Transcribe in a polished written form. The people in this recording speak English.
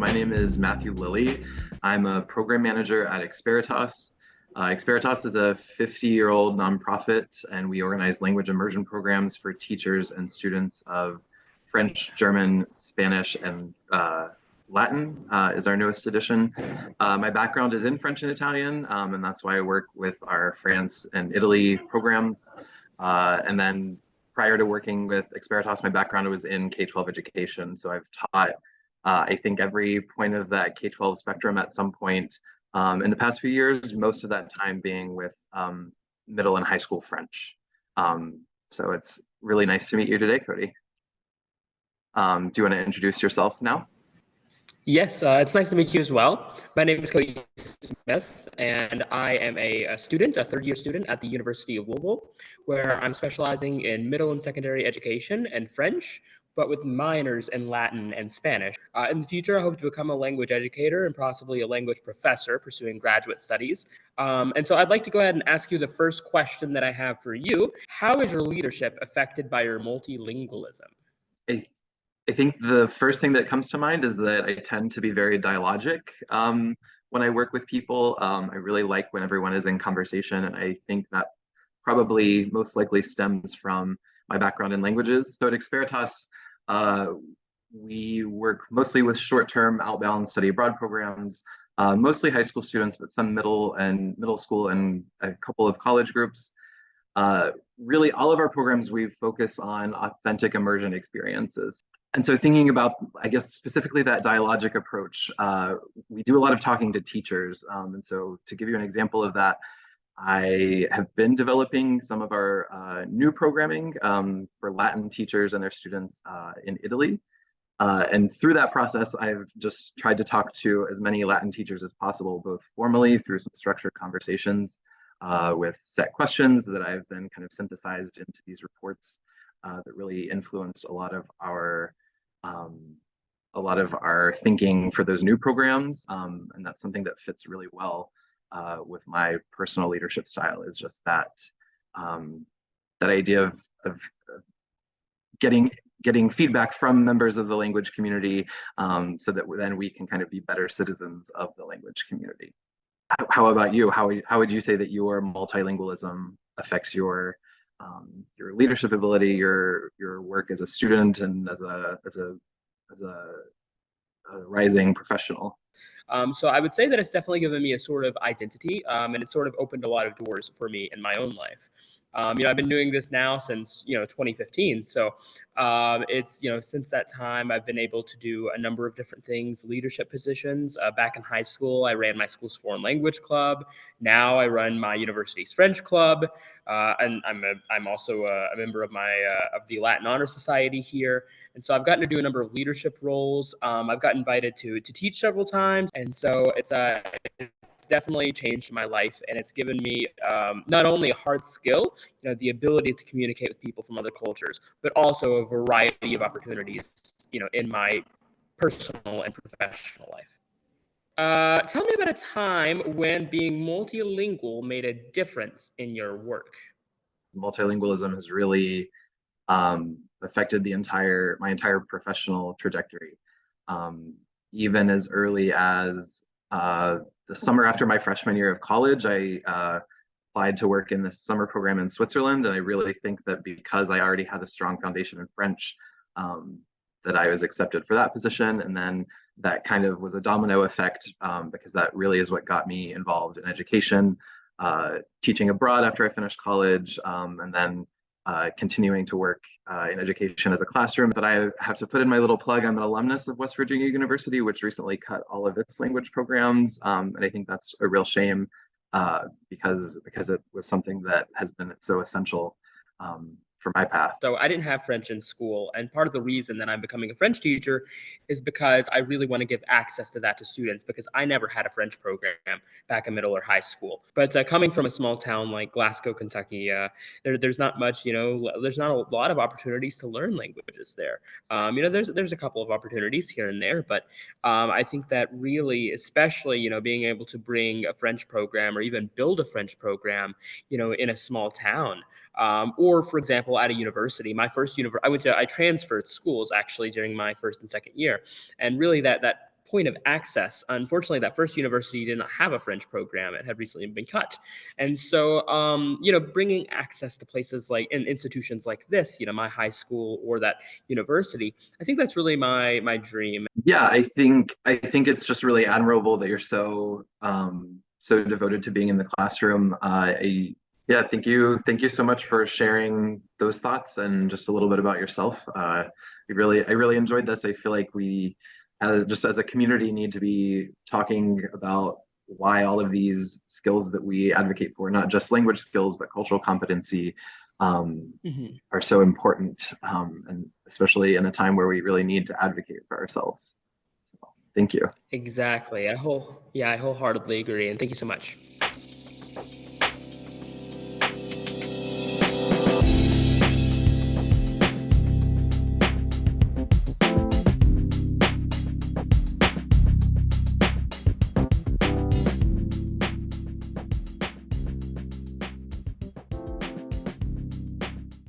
My name is Matthew Lilly. I'm a program manager at Experitas. Experitas is a 50-year-old nonprofit, and we organize language immersion programs for teachers and students of French, German, Spanish, and Latin is our newest edition. My background is in French and Italian, and that's why I work with our France and Italy programs. And then prior to working with Experitas, my background was in K-12 education. So I've taught, I think, every point of that K-12 spectrum at some point in the past few years, most of that time being with middle and high school French. So it's really nice to meet you today, Cody. Do you want to introduce yourself now? Yes, it's nice to meet you as well. My name is Cody Smith, and I am a student, a third-year student at the University of Louisville, where I'm specializing in middle and secondary education and French, but with minors in Latin and Spanish. In the future, I hope to become a language educator and possibly a language professor pursuing graduate studies. And so I'd like to go ahead and ask you the first question that I have for you. How is your leadership affected by your multilingualism? I think the first thing that comes to mind is that I tend to be very dialogic when I work with people. I really like when everyone is in conversation, and I think that probably most likely stems from my background in languages. So at Experitas, we work mostly with short-term outbound study abroad programs, mostly high school students, but some middle school and a couple of college groups. Really, all of our programs, we focus on authentic immersion experiences. And so thinking about, I guess, specifically that dialogic approach, we do a lot of talking to teachers. And so to give you an example of that, I have been developing some of our new programming for Latin teachers and their students in Italy. And through that process, I've just tried to talk to as many Latin teachers as possible, both formally through some structured conversations with set questions that I've then kind of synthesized into these reports that really influenced a lot of our thinking for those new programs. And that's something that fits really well with my personal leadership style, is just that that idea of getting feedback from members of the language community so that then we can kind of be better citizens of the language community. How about you? How would you say that your multilingualism affects your leadership ability, your work as a student and as a rising professional? So I would say that it's definitely given me a sort of identity, and it's sort of opened a lot of doors for me in my own life. I've been doing this now since 2015. So it's since that time I've been able to do a number of different things, leadership positions. Back in high school, I ran my school's foreign language club. Now I run my university's French club, and I'm also a member of of the Latin Honor Society here. And so I've gotten to do a number of leadership roles. I've got invited to teach several times. And so it's definitely changed my life, and it's given me not only a hard skill, the ability to communicate with people from other cultures, but also a variety of opportunities, in my personal and professional life. Tell me about a time when being multilingual made a difference in your work. Multilingualism has really affected my entire professional trajectory. Even as early as the summer after my freshman year of college, I applied to work in this summer program in Switzerland. And I really think that because I already had a strong foundation in French, that I was accepted for that position. And then that kind of was a domino effect because that really is what got me involved in education, teaching abroad after I finished college, and then continuing to work in education as a classroom. But I have to put in my little plug. I'm an alumnus of West Virginia University, which recently cut all of its language programs. And I think that's a real shame because it was something that has been so essential for my path. So I didn't have French in school. And part of the reason that I'm becoming a French teacher is because I really want to give access to that to students, because I never had a French program back in middle or high school. But coming from a small town like Glasgow, Kentucky, there's not much, there's not a lot of opportunities to learn languages there. There's a couple of opportunities here and there, but I think that really, especially, being able to bring a French program or even build a French program, in a small town, or for example, at a university. I transferred schools actually during my first and second year, and really that point of access. Unfortunately, that first university did not have a French program. It had recently been cut. And so, bringing access to places like in institutions like this, my high school or that university, I think that's really my dream. Yeah, I think it's just really admirable that you're so devoted to being in the classroom. Yeah, thank you so much for sharing those thoughts and just a little bit about yourself. I really enjoyed this. I feel like we, just as a community, need to be talking about why all of these skills that we advocate for, not just language skills, but cultural competency, Mhm. are so important, and especially in a time where we really need to advocate for ourselves. So, thank you. Exactly. I wholeheartedly agree. And thank you so much.